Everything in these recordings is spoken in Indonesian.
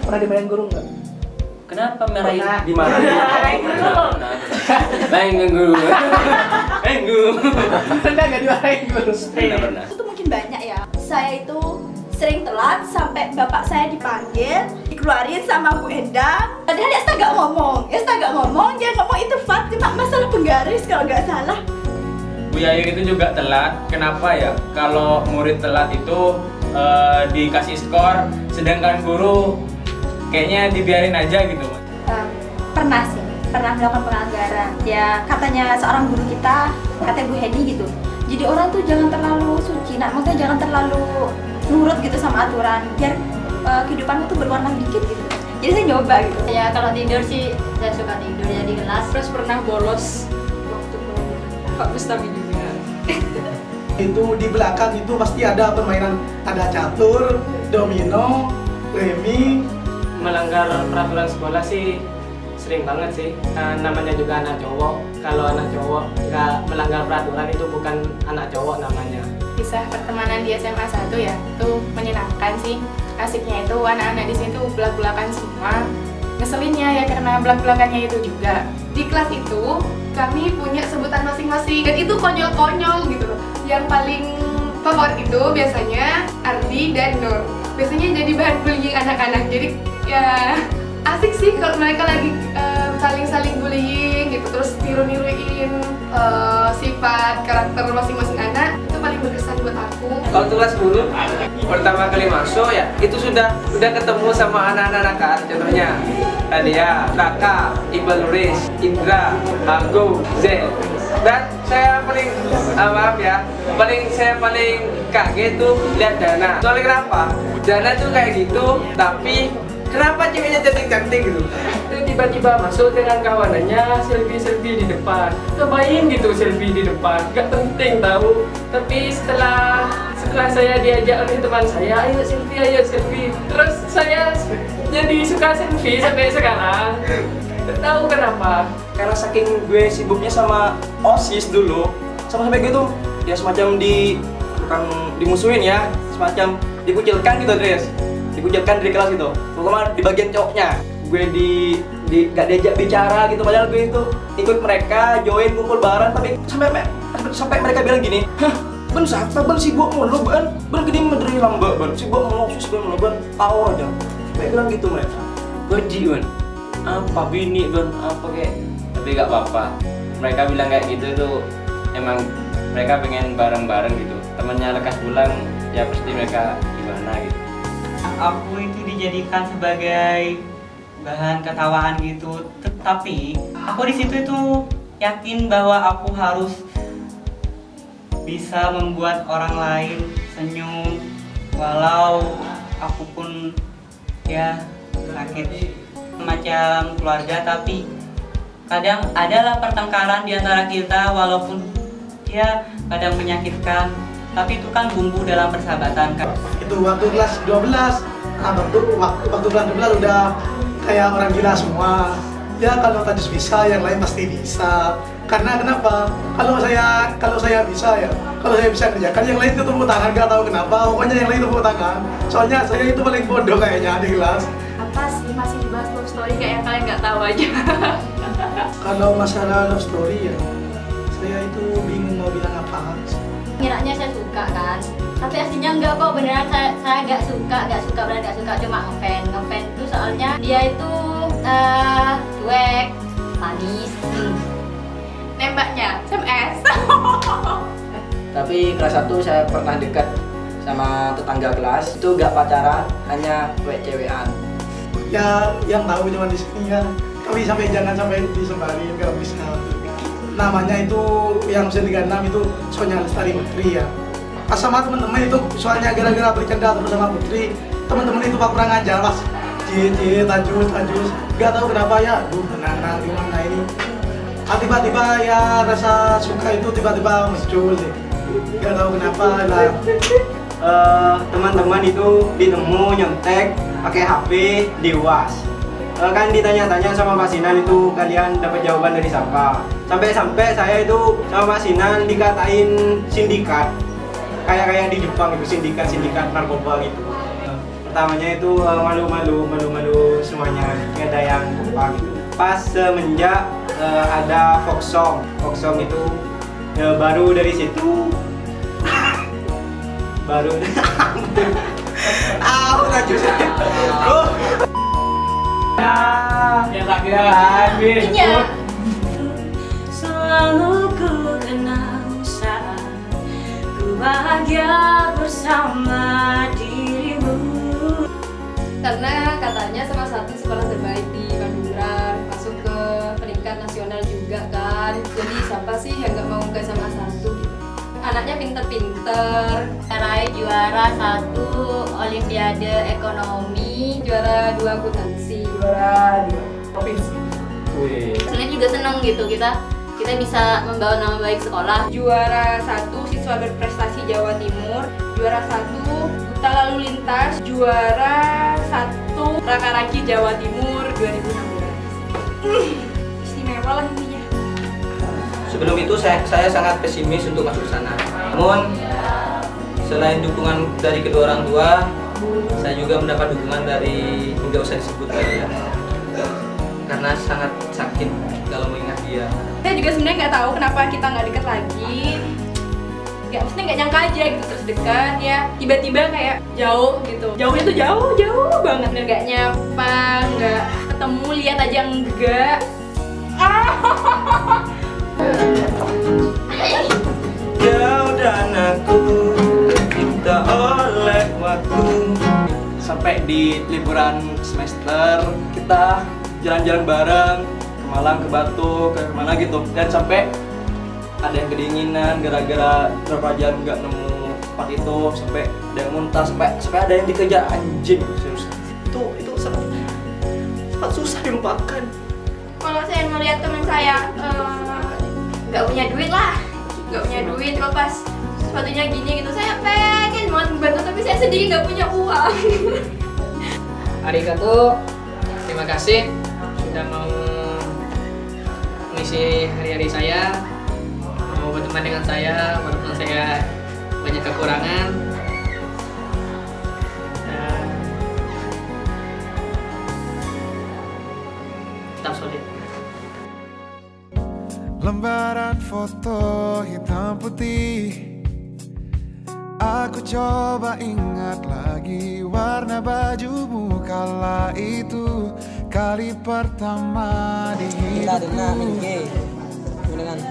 Pernah dimarahin guru nggak? Kenapa marahin? Dimarahin. Guru. Pernah nggak dimarahin guru? Pernah. Itu mungkin banyak ya. Saya itu sering telat sampai bapak saya dipanggil, dikeluarin sama Bu Endang. Padahal Esta nggak ngomong, dia ngomong itu fat, cuma masalah penggaris kalau nggak salah. Bu Yayu itu juga telat. Kenapa ya? Kalau murid telat itu dikasih skor, sedangkan guru kayaknya dibiarin aja gitu. Pernah sih, pernah melakukan pelanggaran. Ya katanya seorang guru kita, katanya Bu Hedi gitu. Jadi orang tuh jangan terlalu suci, maksudnya jangan terlalu nurut gitu sama aturan, biar kehidupanmu tuh berwarna dikit gitu. Jadi saya nyoba gitu. Ya kalau tidur sih saya suka tidur ya di kelas. Terus pernah bolos waktu Pak Bustami juga. Itu di belakang itu pasti ada permainan, ada catur, domino, remi. Melanggar peraturan sekolah sih sering banget sih. Namanya juga anak cowok. Kalau anak cowok nggak melanggar peraturan itu bukan anak cowok namanya. Kisah pertemanan di SMA 1 ya, itu menyenangkan sih. Asiknya itu anak-anak di sini tuh belak-belakan semua. Ngeselinnya ya karena belak-belakannya itu juga. Di kelas itu kami punya sebutan masing-masing dan itu konyol-konyol gitu loh. Yang paling favorit itu biasanya Ardi dan Nur. Biasanya jadi bahan bullying anak-anak. Jadi ya asik sih kalau mereka lagi saling-saling bullying gitu, terus niru-niruin sifat karakter masing-masing anak. Itu paling berkesan buat aku. Waktu kelas 10 pertama kali masuk ya itu sudah ketemu sama anak-anak kan. Contohnya Nadia, Raka, Iqbal Nuris, Indra, Agung, Z. Dan saya paling saya paling kaget tuh lihat Dana. Soalnya kenapa? Dana tuh kayak gitu, tapi kenapa ceweknya cantik-cantik gitu? Tiba-tiba masuk dengan kawanannya selfie di depan. Ngapain gitu selfie di depan? Gak penting tahu. Tapi setelah saya diajak oleh teman saya, ayo selfie. Terus saya jadi suka selfie sampai sekarang. Gak tahu kenapa. Karena saking gue sibuknya sama OSIS dulu, sampai gue tuh ya semacam bukan dimusuhin ya, semacam dikucilkan gitu Dres. Dikucilkan dari kelas gitu. Pokoknya di bagian cowoknya gue gak diajak bicara gitu, padahal gue itu ikut mereka join kumpul bareng, tapi sampai mereka bilang gini, hah, ben siapa ben sibuk mulu ben gini mederi lamba ben sibuk mulu sis ben tahu aja, sampai bilang gitu mereka. Goji ben, apa bini ben apa kayak, tapi gak apa-apa. Mereka bilang kayak gitu tuh emang mereka pengen bareng-bareng gitu. Temennya lekas pulang ya pasti mereka gimana gitu. Aku itu dijadikan sebagai bahan ketawaan gitu, tetapi aku di situ itu yakin bahwa aku harus bisa membuat orang lain senyum walau aku pun ya sakit semacam keluarga, tapi kadang adalah pertengkaran di antara kita walaupun ya kadang menyakitkan, tapi itu kan bumbu dalam persahabatan kan. Itu waktu kelas 12, waktu kelas 12 udah kayak orang gila semua. Ya kalau Tajus bisa, yang lain pasti bisa. Karena kenapa? Kalau saya bisa ya, kalau saya bisa kerjakan, yang lain itu tepuk tangan, gak tahu kenapa. Pokoknya yang lain tepuk tangan. Soalnya saya itu paling bodoh kayaknya di kelas. Apa sih masih dibahas love story kayak yang kalian nggak tahu aja. Kalau masalah love story ya, saya itu bingung mau bilang apa. Ngiranya saya suka kan, tapi aslinya enggak kok, beneran saya nggak suka, beneran nggak suka, cuma ngefan itu soalnya dia itu cuek, manis. Nembaknya SMS. Tapi kelas 1 saya pernah dekat sama tetangga kelas, itu gak pacaran, hanya cewek-cewekan. Ya yang tahu cuma di sini ya, tapi jangan sampai disebarin kalau bisa. Namanya itu yang 36 itu Sonya Lestari Putri ya. Pas sama teman-teman itu soalnya gara-gara bercanda terus sama Putri, teman-teman itu kurang ajar pas tajus, gak tahu kenapa ya, gimana ini. Tiba-tiba ya rasa suka itu tiba-tiba muncul deh. Gak tahu kenapa lah. Teman-teman itu ditemu nyontek pakai HP di UAS. Kan ditanya-tanya sama Pak Sinan itu kalian dapat jawaban dari siapa. Sampai saya itu sama Pak Sinan dikatain sindikat. Kayak di Jepang itu sindikat narkoba gitu. Pertamanya itu malu-malu ada yang kompak gitu. Pas semenjak ada folk song itu baru dari situ baru Ya tak kira habis. Iya. Selalu ku kenang saat ku bahagia bersama dirimu. Karena katanya salah satu sekolah terbaik di Madura, masuk ke peringkat nasional juga kan. Jadi siapa sih yang nggak mau ke SMA 1 gitu? Anaknya pinter-pinter, Raih juara 1 Olimpiade Ekonomi, juara 2 akuntansi. Juara 2 provinsi. Wih. Sebenarnya juga seneng gitu kita bisa membawa nama baik sekolah. Juara 1 siswa berprestasi Jawa Timur, juara 1 Duta Lalu Lintas, juara 1 Raka-Raki Jawa Timur 2016. Istimewa lah intinya. Sebelum itu saya sangat pesimis untuk masuk sana. Namun selain dukungan dari kedua orang tua, saya juga mendapat dukungan dari nggak usah disebut lagi ya. Karena sangat sakit kalau mengingat dia. Saya juga sebenarnya nggak tahu kenapa kita nggak deket lagi. Maksudnya nggak nyangka aja gitu terus dekat ya. Tiba-tiba kayak jauh gitu. Jauhnya tuh jauh banget. Nggak nyapa, nggak ketemu, lihat aja enggak. Jauh dan aku tercipta oleh waktu. Sampai di liburan semester kita jalan-jalan bareng ke Malang, ke Batu, ke mana gitu. Dan sampai ada yang kedinginan gara-gara berapa jam nggak nemu tempat itu, sampai ada yang muntah, sampai ada yang dikejar anjing. Serius. Itu sangat susah dilupakan. Kalau saya melihat teman saya nggak punya duit lah, nggak punya duit, kalau pas sepatunya gini gitu, saya pengen banget membantu tapi saya sendiri nggak punya uang. Arigato, terima kasih sudah mau mengisi hari-hari saya, mau berteman dengan saya walaupun saya banyak kekurangan. Dan tetap solid. Lembaran foto hitam putih, aku coba ingat lagi warna bajumu kala itu, kali pertama di hidupku.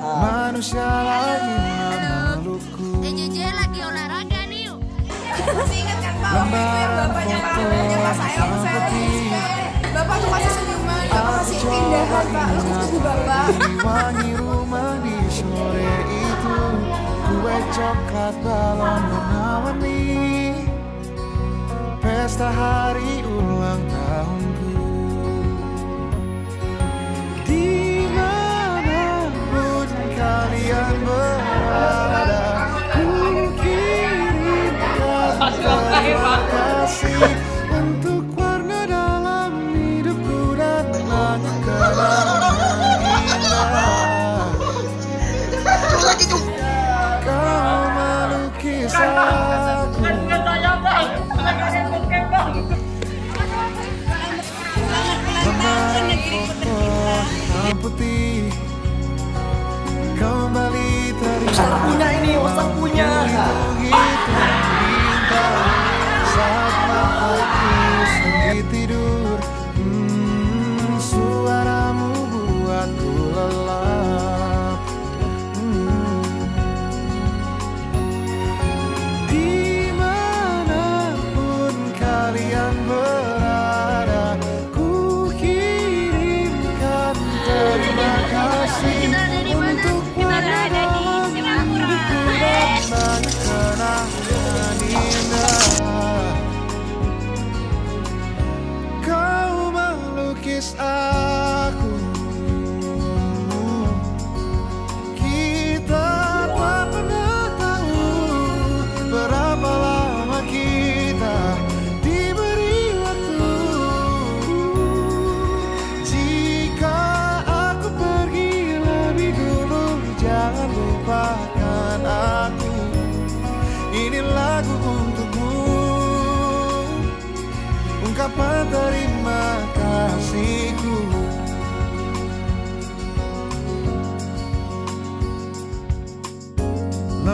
Manusia lagi memelukku. Lagi olahraga nih yuk. Masih ingat kan Pak, Lembaran bapaknya foto Pak hitam putih, Bapak tuh masih senyuman, Bapak masih keindahan Pak, lekas tunggu Bapak. wangi rumah di sore itu, kue coklat balon warna-warni, pesta hari ulang tahunku. Dimanapun kalian berada, ku kirimkan terima kasih untuk warna dalam hidupku dan banyak kenangan indah. Kau melukis aku. Lembaran foto hitam putih kembali Ustaz punya ini, Ustaz punya. Saat mataku sedih tidur, suaramu buatku lelap. Dimanapun kalian berada, ku kirimkan terima kasih untuk warna dalam hidupku dan banyak kenangan indah. Kau melukis aku, kita tak pernah tahu berapa lama kita diberi waktu. Jika aku pergi lebih dulu, jangan lupakan aku. Ini lagu untukmu, ungkapan terima kasih.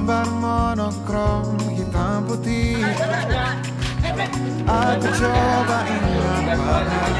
Gambar monokrom hitam putih. Aku coba ingat pada